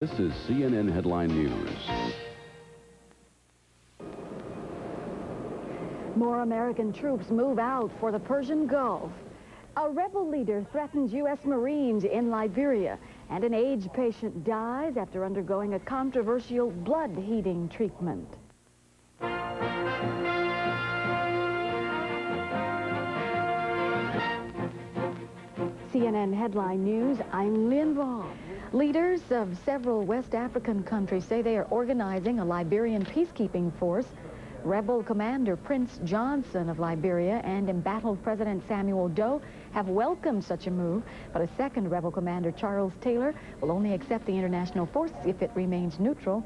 This is CNN Headline News. More American troops move out for the Persian Gulf. A rebel leader threatens U.S. Marines in Liberia, and an aged patient dies after undergoing a controversial blood-heating treatment. CNN Headline News, I'm Lynn Vaughn. Leaders of several West African countries say they are organizing a Liberian peacekeeping force. Rebel Commander Prince Johnson of Liberia and embattled President Samuel Doe have welcomed such a move, but a second rebel commander, Charles Taylor, will only accept the international force if it remains neutral.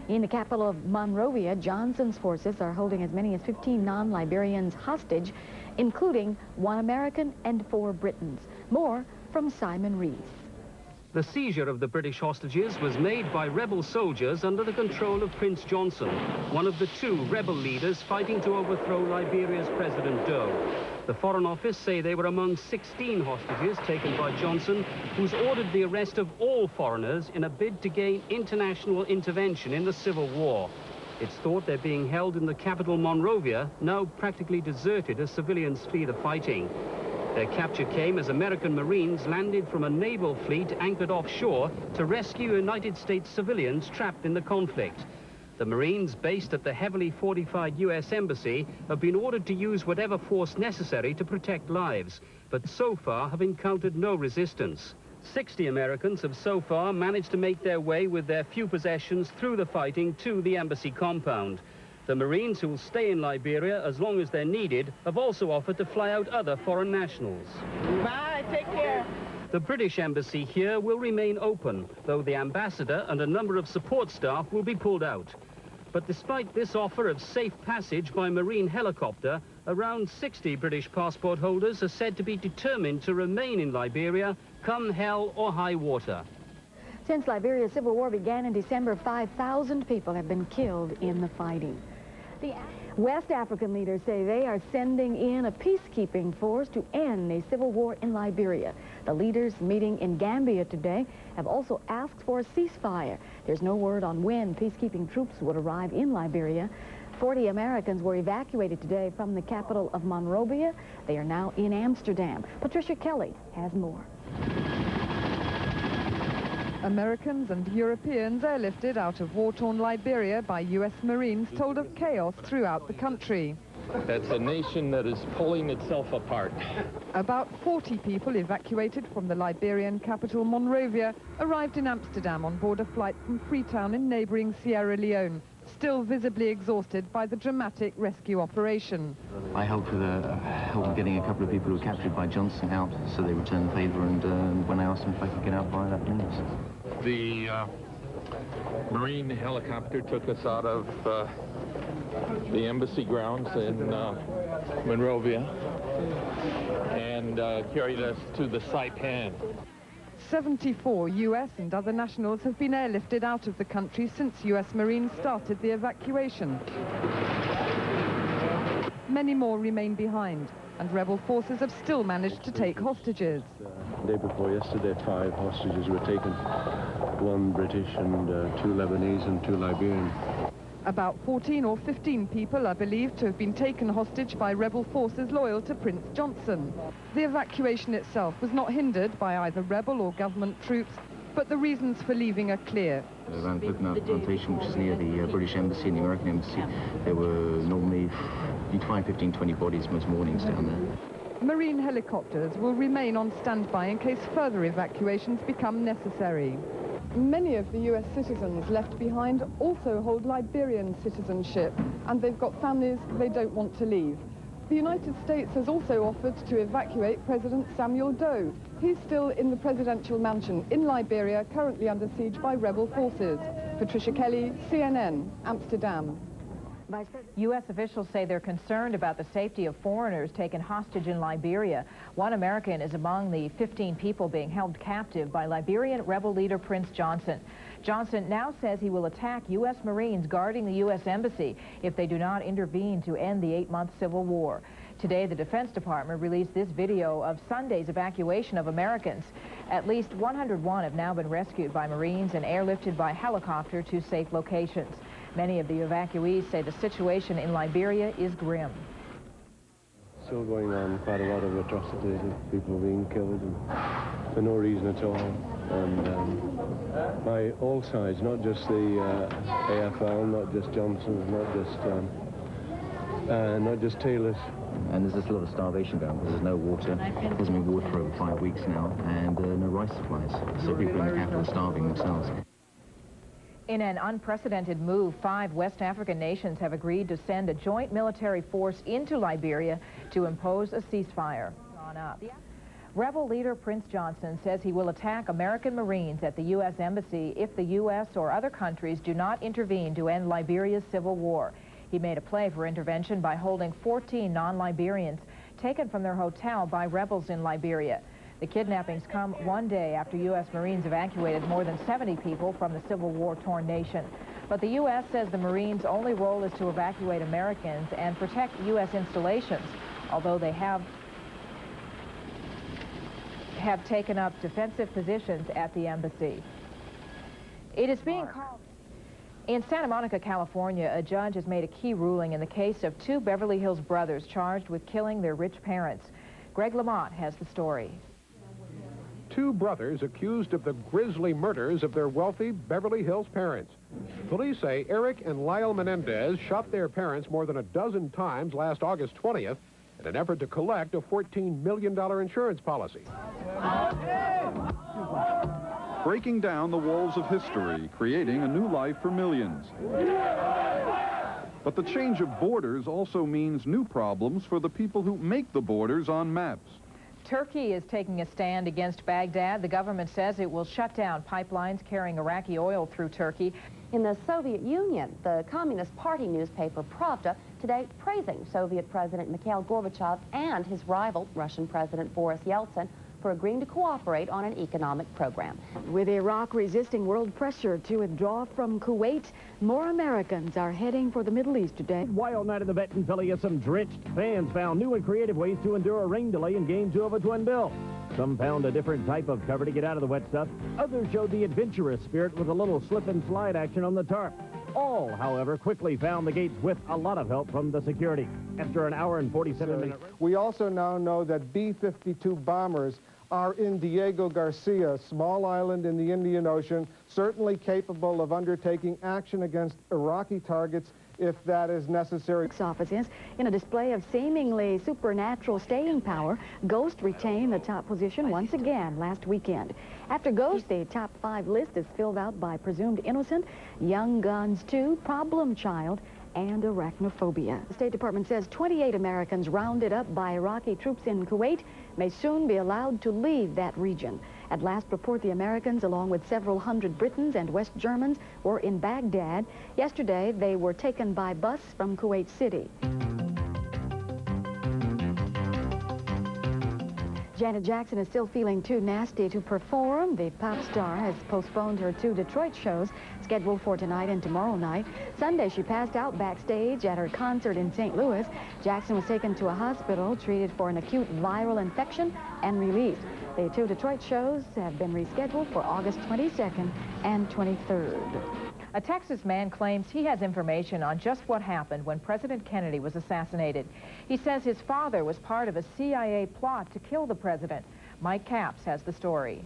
In the capital of Monrovia, Johnson's forces are holding as many as 15 non-Liberians hostage, including 1 American and 4 Britons. More from Simon Rees. The seizure of the British hostages was made by rebel soldiers under the control of Prince Johnson, one of the 2 rebel leaders fighting to overthrow Liberia's President Doe. The Foreign Office say they were among 16 hostages taken by Johnson, who's ordered the arrest of all foreigners in a bid to gain international intervention in the Civil War. It's thought they're being held in the capital Monrovia, now practically deserted as civilians flee the fighting. Their capture came as American Marines landed from a naval fleet anchored offshore to rescue United States civilians trapped in the conflict. The Marines, based at the heavily fortified U.S. Embassy, have been ordered to use whatever force necessary to protect lives, but so far have encountered no resistance. 60 Americans have so far managed to make their way with their few possessions through the fighting to the embassy compound. The Marines who will stay in Liberia as long as they're needed have also offered to fly out other foreign nationals. Bye, take care. The British embassy here will remain open, though the ambassador and a number of support staff will be pulled out. But despite this offer of safe passage by marine helicopter, around 60 British passport holders are said to be determined to remain in Liberia, come hell or high water. Since Liberia's Civil War began in December, 5,000 people have been killed in the fighting. The West African leaders say they are sending in a peacekeeping force to end a civil war in Liberia. The leaders meeting in Gambia today have also asked for a ceasefire. There's no word on when peacekeeping troops would arrive in Liberia. 40 Americans were evacuated today from the capital of Monrovia. They are now in Amsterdam. Patricia Kelly has more. Americans and Europeans airlifted out of war-torn Liberia by U.S. Marines told of chaos throughout the country. It's a nation that is pulling itself apart. About 40 people evacuated from the Liberian capital Monrovia arrived in Amsterdam on board a flight from Freetown in neighboring Sierra Leone, still visibly exhausted by the dramatic rescue operation. I helped with getting a couple of people who were captured by Johnson out, so they returned the favour, and when I asked them if I could get out via that means. The Marine helicopter took us out of the embassy grounds in Monrovia and carried us to the Saipan. 74 U.S. and other nationals have been airlifted out of the country since U.S. Marines started the evacuation. Many more remain behind, and rebel forces have still managed to take hostages. The day before yesterday, 5 hostages were taken, 1 British and 2 Lebanese and 2 Liberian. About 14 or 15 people are believed to have been taken hostage by rebel forces loyal to Prince Johnson. The evacuation itself was not hindered by either rebel or government troops, but the reasons for leaving are clear. Around Coconut Plantation, which is near the British Embassy and the American Embassy, there were normally, you'd find 15, 20 bodies most mornings down there. Marine helicopters will remain on standby in case further evacuations become necessary. Many of the U.S. citizens left behind also hold Liberian citizenship, and they've got families they don't want to leave. The United States has also offered to evacuate President Samuel Doe. He's still in the presidential mansion in Liberia, currently under siege by rebel forces. Patricia Kelly, CNN, Amsterdam. U.S. officials say they're concerned about the safety of foreigners taken hostage in Liberia. 1 American is among the 15 people being held captive by Liberian rebel leader Prince Johnson. Johnson now says he will attack U.S. Marines guarding the U.S. Embassy if they do not intervene to end the 8-month civil war. Today, the Defense Department released this video of Sunday's evacuation of Americans. At least 101 have now been rescued by Marines and airlifted by helicopter to safe locations. Many of the evacuees say the situation in Liberia is grim. Still going on quite a lot of atrocities of people being killed and for no reason at all. And by all sides, not just the AFL, not just Johnson's, not just Taylor's. And there's just a lot of starvation going on because there's no water. There hasn't been water for over 5 weeks now, and no rice supplies. So people in the capital are starving themselves. In an unprecedented move, 5 West African nations have agreed to send a joint military force into Liberia to impose a ceasefire. Rebel leader Prince Johnson says he will attack American Marines at the U.S. Embassy if the U.S. or other countries do not intervene to end Liberia's civil war. He made a play for intervention by holding 14 non-Liberians taken from their hotel by rebels in Liberia. The kidnappings come one day after U.S. Marines evacuated more than 70 people from the Civil War-torn nation. But the U.S. says the Marines' only role is to evacuate Americans and protect U.S. installations, although they have taken up defensive positions at the embassy. It is being called... In Santa Monica, California, a judge has made a key ruling in the case of 2 Beverly Hills brothers charged with killing their rich parents. Greg Lamont has the story. 2 brothers accused of the grisly murders of their wealthy Beverly Hills parents. Police say Eric and Lyle Menendez shot their parents more than a dozen times last August 20th in an effort to collect a $14 million insurance policy. Breaking down the walls of history, creating a new life for millions. But the change of borders also means new problems for the people who make the borders on maps. Turkey is taking a stand against Baghdad. The government says it will shut down pipelines carrying Iraqi oil through Turkey. In the Soviet Union, the Communist Party newspaper Pravda today praising Soviet President Mikhail Gorbachev and his rival, Russian President Boris Yeltsin, for agreeing to cooperate on an economic program. With Iraq resisting world pressure to withdraw from Kuwait, more Americans are heading for the Middle East today. Wild night in the Bentonville, some drenched fans found new and creative ways to endure a rain delay in Game 2 of a twin bill. Some found a different type of cover to get out of the wet stuff. Others showed the adventurous spirit with a little slip and slide action on the tarp. All, however, quickly found the gates with a lot of help from the security. After an hour and 47-minute... We also now know that B-52 bombers are in Diego Garcia, a small island in the Indian Ocean, certainly capable of undertaking action against Iraqi targets if that is necessary. Offices, in a display of seemingly supernatural staying power, Ghost retained the top position once again last weekend. After Ghost, the top 5 list is filled out by Presumed Innocent, Young Guns 2, Problem Child, and Arachnophobia. The State Department says 28 Americans rounded up by Iraqi troops in Kuwait may soon be allowed to leave that region. At last report, the Americans, along with several hundred Britons and West Germans, were in Baghdad. Yesterday, they were taken by bus from Kuwait City. Janet Jackson is still feeling too nasty to perform. The pop star has postponed her 2 Detroit shows scheduled for tonight and tomorrow night. Sunday, she passed out backstage at her concert in St. Louis. Jackson was taken to a hospital, treated for an acute viral infection, and released. The 2 Detroit shows have been rescheduled for August 22nd and 23rd. A Texas man claims he has information on just what happened when President Kennedy was assassinated. He says his father was part of a CIA plot to kill the president. Mike Capps has the story.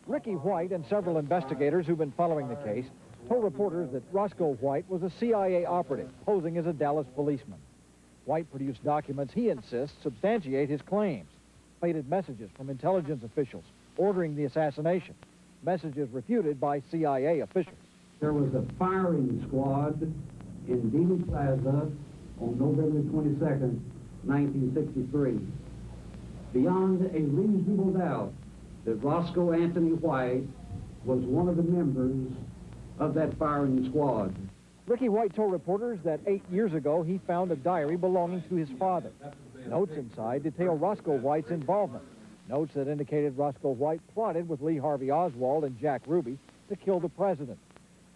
Ricky White and several investigators who've been following the case told reporters that Roscoe White was a CIA operative posing as a Dallas policeman. White produced documents he insists substantiate his claims. Faded messages from intelligence officials ordering the assassination. Messages refuted by CIA officials. There was a firing squad in Dealey Plaza on November 22nd, 1963. Beyond a reasonable doubt that Roscoe Anthony White was one of the members of that firing squad. Ricky White told reporters that 8 years ago he found a diary belonging to his father. Notes inside detail Roscoe White's involvement. Notes that indicated Roscoe White plotted with Lee Harvey Oswald and Jack Ruby to kill the president.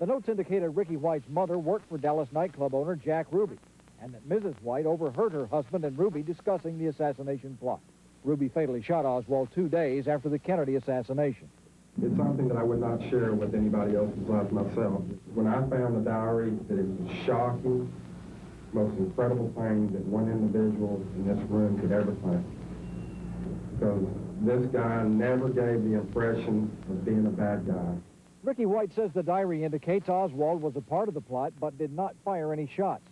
The notes indicated Ricky White's mother worked for Dallas nightclub owner Jack Ruby and that Mrs. White overheard her husband and Ruby discussing the assassination plot. Ruby fatally shot Oswald 2 days after the Kennedy assassination. It's something that I would not share with anybody else besides myself. When I found the diary, that it was a shocking, most incredible thing that one individual in this room could ever think. Because this guy never gave the impression of being a bad guy. Ricky White says the diary indicates Oswald was a part of the plot but did not fire any shots.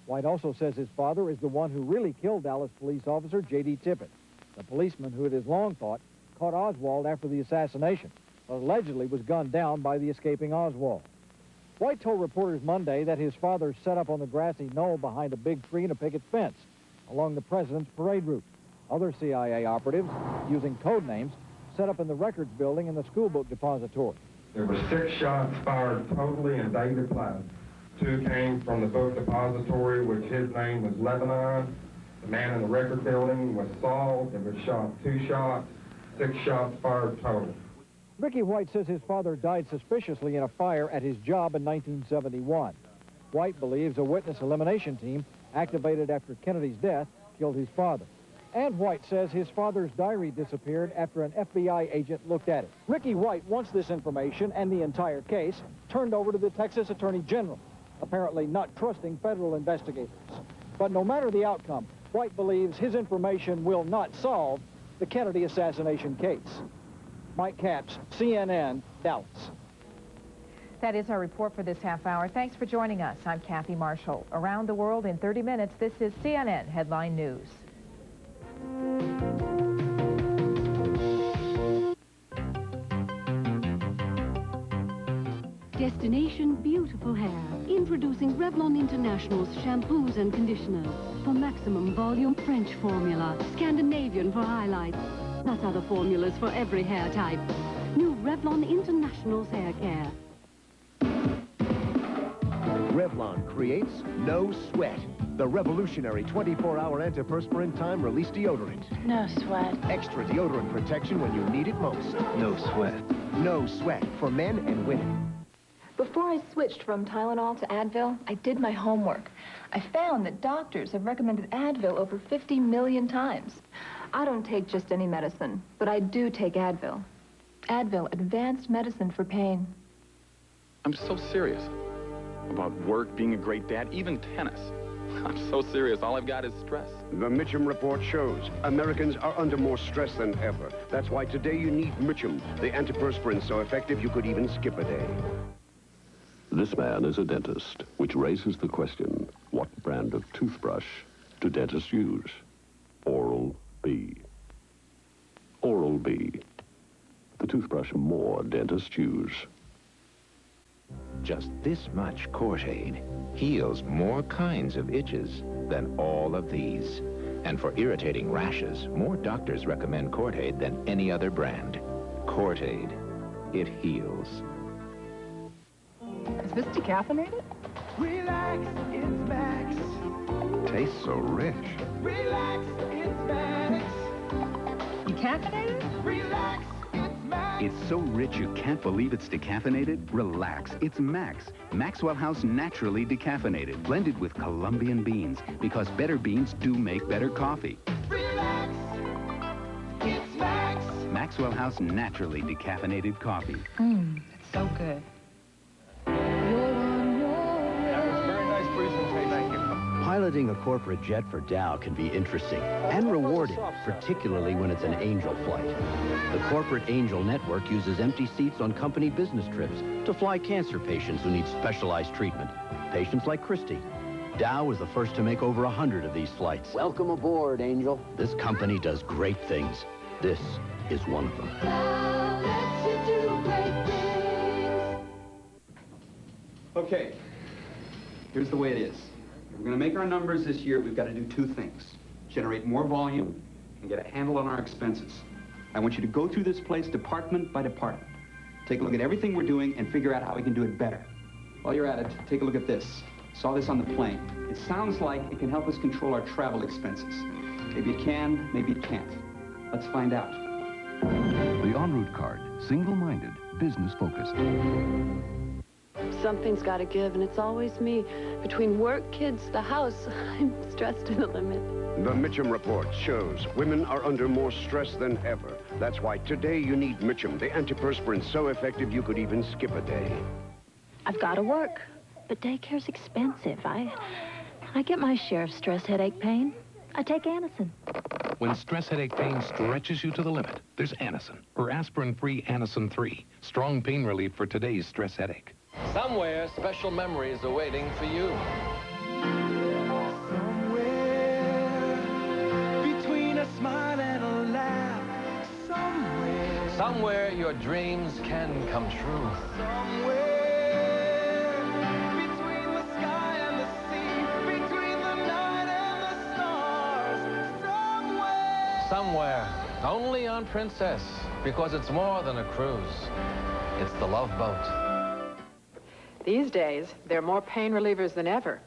White also says his father is the one who really killed Dallas police officer J.D. Tippit, the policeman who it is long thought caught Oswald after the assassination, but allegedly was gunned down by the escaping Oswald. White told reporters Monday that his father set up on the grassy knoll behind a big tree and a picket fence along the president's parade route. Other CIA operatives, using code names, set up in the records building and the school book depository. There were 6 shots fired totally in David Platt. 2 came from the book depository, which his name was Lebanon. The man in the record building was Saul. There was shot 2 shots, 6 shots fired total. Ricky White says his father died suspiciously in a fire at his job in 1971. White believes a witness elimination team activated after Kennedy's death killed his father. And White says his father's diary disappeared after an FBI agent looked at it. Ricky White wants this information and the entire case turned over to the Texas Attorney General, apparently not trusting federal investigators. But no matter the outcome, White believes his information will not solve the Kennedy assassination case. Mike Capps, CNN, Dallas. That is our report for this half hour. Thanks for joining us. I'm Kathy Marshall. Around the world in 30 minutes, this is CNN Headline News. Destination Beautiful Hair. Introducing Revlon International's shampoos and conditioners. For maximum volume, French formula. Scandinavian for highlights. Plus other formulas for every hair type. New Revlon International's hair care. Revlon creates no sweat. The revolutionary 24-hour antiperspirant time release deodorant. No sweat. Extra deodorant protection when you need it most. No sweat. No sweat for men and women. Before I switched from Tylenol to Advil, I did my homework. I found that doctors have recommended Advil over 50 million times. I don't take just any medicine, but I do take Advil. Advil, advanced medicine for pain. I'm so serious about work, being a great dad, even tennis. I'm so serious. All I've got is stress. The Mitchum report shows Americans are under more stress than ever. That's why today you need Mitchum, the antiperspirant so effective you could even skip a day. This man is a dentist, which raises the question, what brand of toothbrush do dentists use? Oral-B. Oral-B, the toothbrush more dentists use. Just this much Cortaid heals more kinds of itches than all of these. And for irritating rashes, more doctors recommend Cortaid than any other brand. Cortaid, it heals. Is this decaffeinated? Relax, it's Max. Tastes so rich. Relax, it's Max. Decaffeinated? Relax, it's Max. It's so rich you can't believe it's decaffeinated? Relax, it's Max. Maxwell House Naturally Decaffeinated, blended with Colombian beans, because better beans do make better coffee. Relax, it's Max. Maxwell House Naturally Decaffeinated Coffee. It's so good. Piloting a corporate jet for Dow can be interesting and rewarding, particularly when it's an Angel flight. The Corporate Angel Network uses empty seats on company business trips to fly cancer patients who need specialized treatment. Patients like Christy. Dow was the first to make over 100 of these flights. Welcome aboard, Angel. This company does great things. This is one of them. Dow lets you do great things. Okay, here's the way it is. We're going to make our numbers this year. We've got to do 2 things. Generate more volume and get a handle on our expenses. I want you to go through this place department by department. Take a look at everything we're doing and figure out how we can do it better. While you're at it, take a look at this. Saw this on the plane. It sounds like it can help us control our travel expenses. Maybe it can, maybe it can't. Let's find out. The en route card, single-minded, business-focused. Something's got to give, and it's always me. Between work, kids, the house, I'm stressed to the limit. The Mitchum Report shows women are under more stress than ever. That's why today you need Mitchum, the antiperspirant so effective you could even skip a day. I've got to work, but daycare's expensive. I get my share of stress, headache, pain. I take Anacin. When stress headache pain stretches you to the limit, there's Anacin, or aspirin-free Anacin 3. Strong pain relief for today's stress headache. Somewhere, special memories are waiting for you. Between a smile and a laugh, Somewhere your dreams can come true. between the sky and the sea, between the night and the stars, Somewhere, only on Princess, because it's more than a cruise. It's the Love Boat. These days, there are more pain relievers than ever.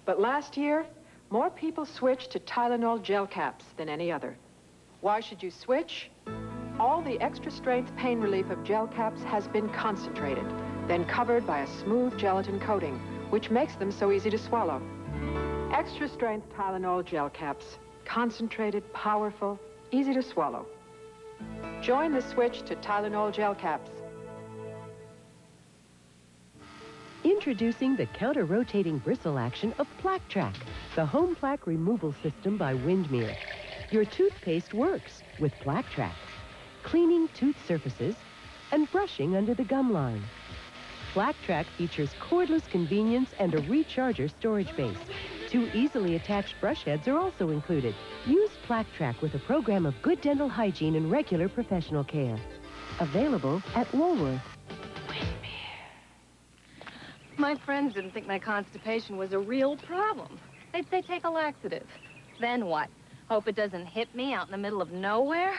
But last year, more people switched to Tylenol gel caps than any other. Why should you switch? All the extra strength pain relief of gel caps has been concentrated, then covered by a smooth gelatin coating, which makes them so easy to swallow. Extra strength Tylenol gel caps. Concentrated, powerful, easy to swallow. Join the switch to Tylenol gel caps. Introducing the counter-rotating bristle action of Plaque Track, the home plaque removal system by Windmere. Your toothpaste works with Plaque Track, cleaning tooth surfaces and brushing under the gum line. Plaque Track features cordless convenience and a recharger storage base. Two easily attached brush heads are also included. Use Plaque Track with a program of good dental hygiene and regular professional care. Available at Woolworth. My friends didn't think my constipation was a real problem. They'd say take a laxative. Then what? Hope it doesn't hit me out in the middle of nowhere?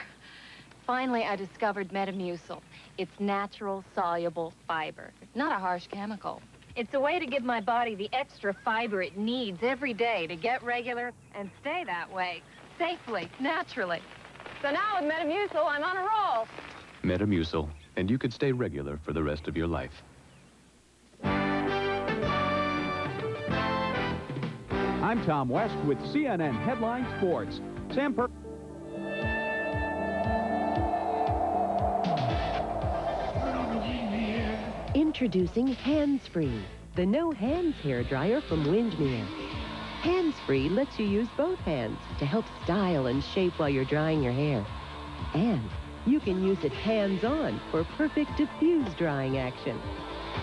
Finally, I discovered Metamucil. It's natural, soluble fiber. Not a harsh chemical. It's a way to give my body the extra fiber it needs every day to get regular and stay that way, safely, naturally. So now with Metamucil, I'm on a roll. Metamucil, and you could stay regular for the rest of your life. I'm Tom West with CNN Headline Sports. Sam Per... Introducing Hands-Free, the no-hands hairdryer from Windmere. Hands-Free lets you use both hands to help style and shape while you're drying your hair. And you can use it hands-on for perfect diffuse drying action.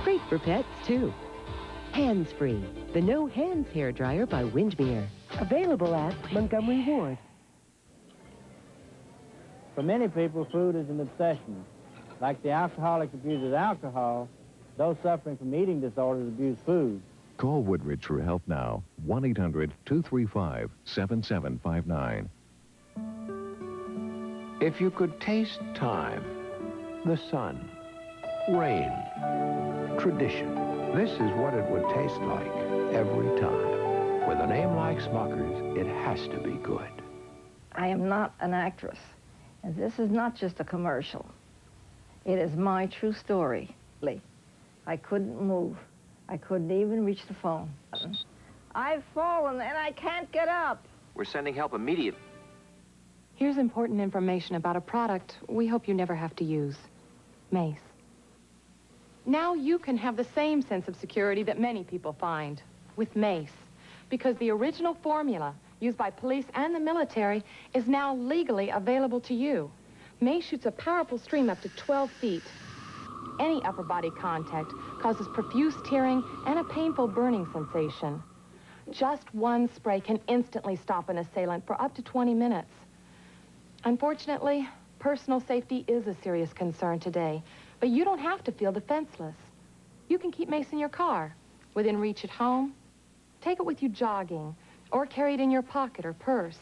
Great for pets, too. Hands-Free, the no-hands hairdryer by Windmere. Available at Montgomery Ward. For many people, food is an obsession. Like the alcoholic abuses alcohol, those suffering from eating disorders abuse food. Call Woodridge for help now. 1-800-235-7759. If you could taste time, the sun, rain, tradition, this is what it would taste like every time. With a name like Smucker's, it has to be good. I am not an actress, and this is not just a commercial. It is my true story. I couldn't move. I couldn't even reach the phone. I've fallen and I can't get up. We're sending help immediately. Here's important information about a product we hope you never have to use. Mace. Now you can have the same sense of security that many people find with Mace, because the original formula used by police and the military is now legally available to you. Mace shoots a powerful stream up to 12 feet. Any upper body contact causes profuse tearing and a painful burning sensation. Just one spray can instantly stop an assailant for up to 20 minutes. Unfortunately, personal safety is a serious concern today, but you don't have to feel defenseless. You can keep Mace in your car, within reach at home. Take it with you jogging, or carry it in your pocket or purse.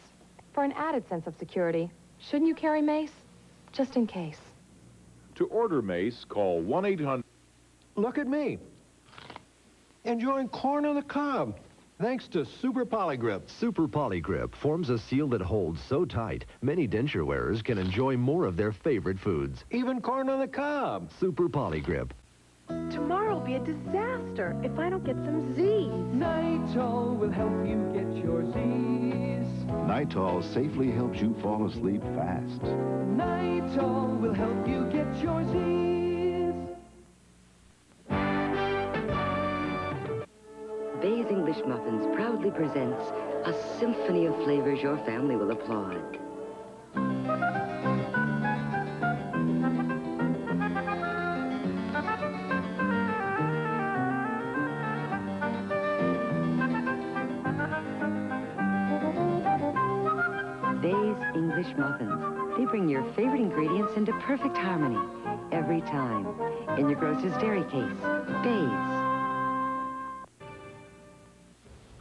For an added sense of security, shouldn't you carry Mace? Just in case. To order Mace, call 1-800... Look at me. Enjoying corn on the cob. Thanks to Super Polygrip. Super Polygrip forms a seal that holds so tight, many denture wearers can enjoy more of their favorite foods. Even corn on the cob. Super Polygrip. Tomorrow will be a disaster if I don't get some Z's. Nitol will help you get your Z's. Nitol safely helps you fall asleep fast. Nitol will help you get your Z's. Bay's English Muffins proudly presents a symphony of flavors your family will applaud. Bay's English Muffins. They bring your favorite ingredients into perfect harmony every time. In your grocer's dairy case, Bay's.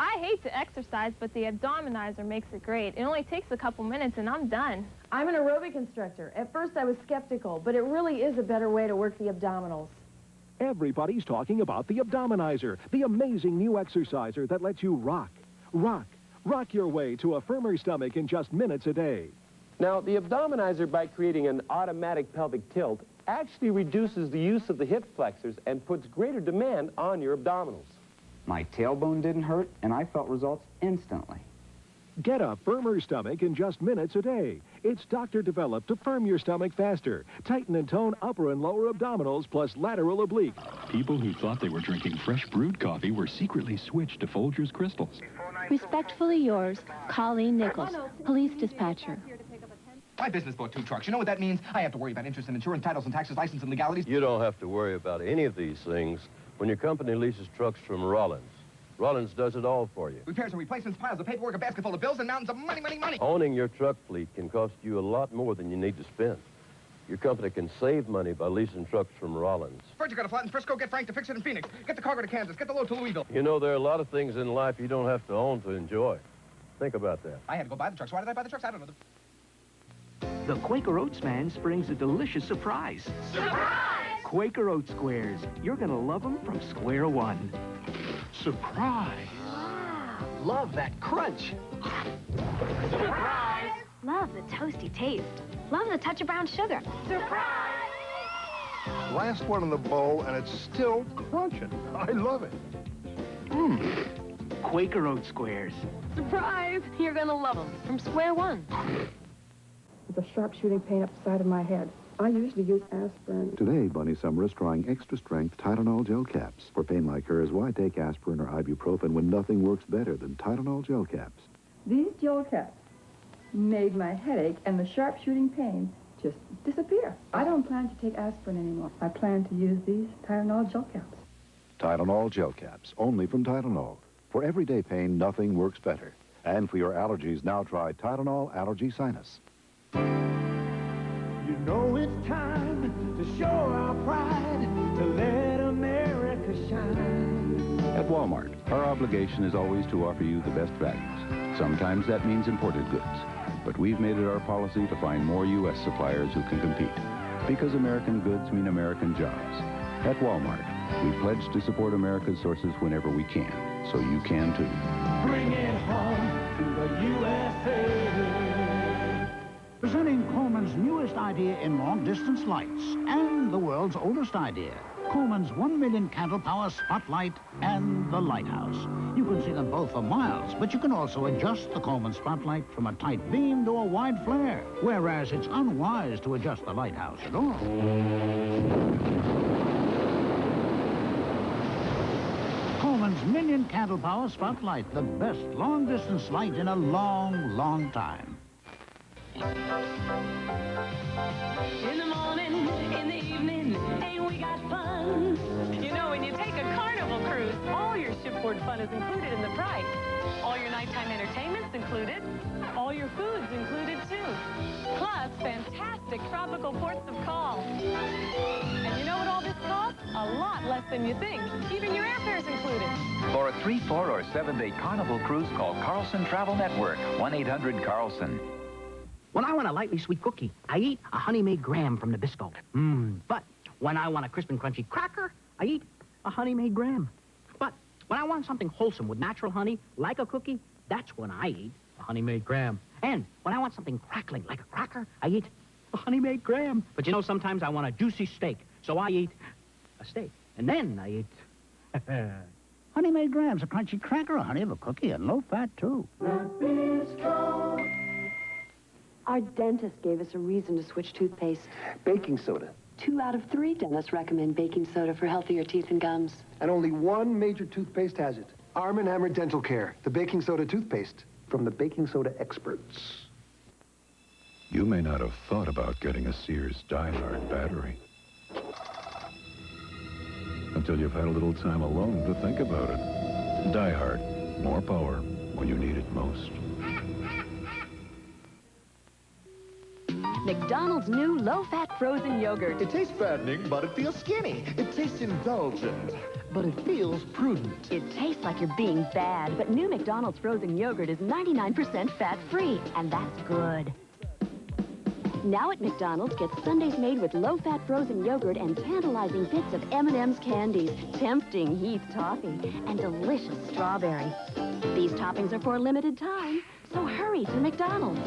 I hate to exercise, but the abdominizer makes it great. It only takes a couple minutes and I'm done. I'm an aerobic instructor. At first I was skeptical, but it really is a better way to work the abdominals. Everybody's talking about the Abdominizer, the amazing new exerciser that lets you rock your way to a firmer stomach in just minutes a day. Now, the Abdominizer, by creating an automatic pelvic tilt, actually reduces the use of the hip flexors and puts greater demand on your abdominals. My tailbone didn't hurt, and I felt results instantly. Get a firmer stomach in just minutes a day. It's doctor-developed to firm your stomach faster. Tighten and tone upper and lower abdominals plus lateral oblique. People who thought they were drinking fresh brewed coffee were secretly switched to Folgers Crystals. Respectfully yours, Colleen Nichols, police dispatcher. My business bought 2 trucks. You know what that means? I have to worry about interest and insurance, titles and taxes, license and legalities. You don't have to worry about any of these things when your company leases trucks from Rollins. Rollins does it all for you. Repairs and replacements, piles of paperwork, a basket full of bills, and mountains of money, money, money. Owning your truck fleet can cost you a lot more than you need to spend. Your company can save money by leasing trucks from Rollins. First, you got a flat in Frisco, get Frank to fix it in Phoenix. Get the cargo to Kansas, get the load to Louisville. You know, there are a lot of things in life you don't have to own to enjoy. Think about that. I had to go buy the trucks. Why did I buy the trucks? I don't know. The Quaker Oats man brings a delicious surprise. Surprise! Quaker Oats squares. You're gonna love them from square one. Surprise! Love that crunch. Surprise! Love the toasty taste. Love the touch of brown sugar. Surprise! Last one in the bowl, and it's still crunching. I love it. Quaker Oats squares. Surprise! You're gonna love them from square one. With a sharp shooting pain up the side of my head. I usually use aspirin. Today, Bunny Summer is trying extra-strength Tylenol gel caps. For pain like hers, why take aspirin or ibuprofen when nothing works better than Tylenol gel caps? These gel caps made my headache and the sharp shooting pain just disappear. I don't plan to take aspirin anymore. I plan to use these Tylenol gel caps. Tylenol gel caps, only from Tylenol. For everyday pain, nothing works better. And for your allergies, now try Tylenol Allergy Sinus. You know it's time to show our pride, to let America shine. At Walmart, our obligation is always to offer you the best values. Sometimes that means imported goods. But we've made it our policy to find more U.S. suppliers who can compete. Because American goods mean American jobs. At Walmart, we pledge to support America's sources whenever we can. So you can too. Bring it home to the USA. Presenting Coleman's newest idea in long-distance lights and the world's oldest idea. Coleman's 1 million candle power spotlight and the lighthouse. You can see them both for miles, but you can also adjust the Coleman spotlight from a tight beam to a wide flare, whereas it's unwise to adjust the lighthouse at all. Coleman's million candle power spotlight, the best long-distance light in a long, long time. In the morning, in the evening, ain't we got fun? You know, when you take a Carnival cruise, all your shipboard fun is included in the price. All your nighttime entertainment's included. All your food's included, too. Plus, fantastic tropical ports of call. And you know what all this costs? A lot less than you think. Even your airfare's included. For a 3-, 4-, or 7-day Carnival cruise, call Carlson Travel Network, 1-800-CARLSON. When I want a lightly sweet cookie, I eat a honey-made graham from Nabisco. But when I want a crisp and crunchy cracker, I eat a honey-made graham. But when I want something wholesome with natural honey, like a cookie, that's when I eat a honey-made graham. And when I want something crackling like a cracker, I eat a honey-made graham. But you know, sometimes I want a juicy steak, so I eat a steak. And then I eat... Honey Made Grams, a crunchy cracker, a honey of a cookie, and low fat, too. Our dentist gave us a reason to switch toothpaste. Baking soda. 2 out of 3 dentists recommend baking soda for healthier teeth and gums. And only one major toothpaste has it. Arm & Hammer Dental Care, the baking soda toothpaste from the baking soda experts. You may not have thought about getting a Sears Die-Hard battery until you've had a little time alone to think about it. Die-Hard, more power when you need it most. McDonald's new low-fat frozen yogurt. It tastes fattening, but it feels skinny. It tastes indulgent, but it feels prudent. It tastes like you're being bad, but new McDonald's frozen yogurt is 99% fat-free, and that's good. Now at McDonald's, get sundaes made with low-fat frozen yogurt and tantalizing bits of M&M's candies, tempting Heath toffee, and delicious strawberry. These toppings are for a limited time, so hurry to McDonald's.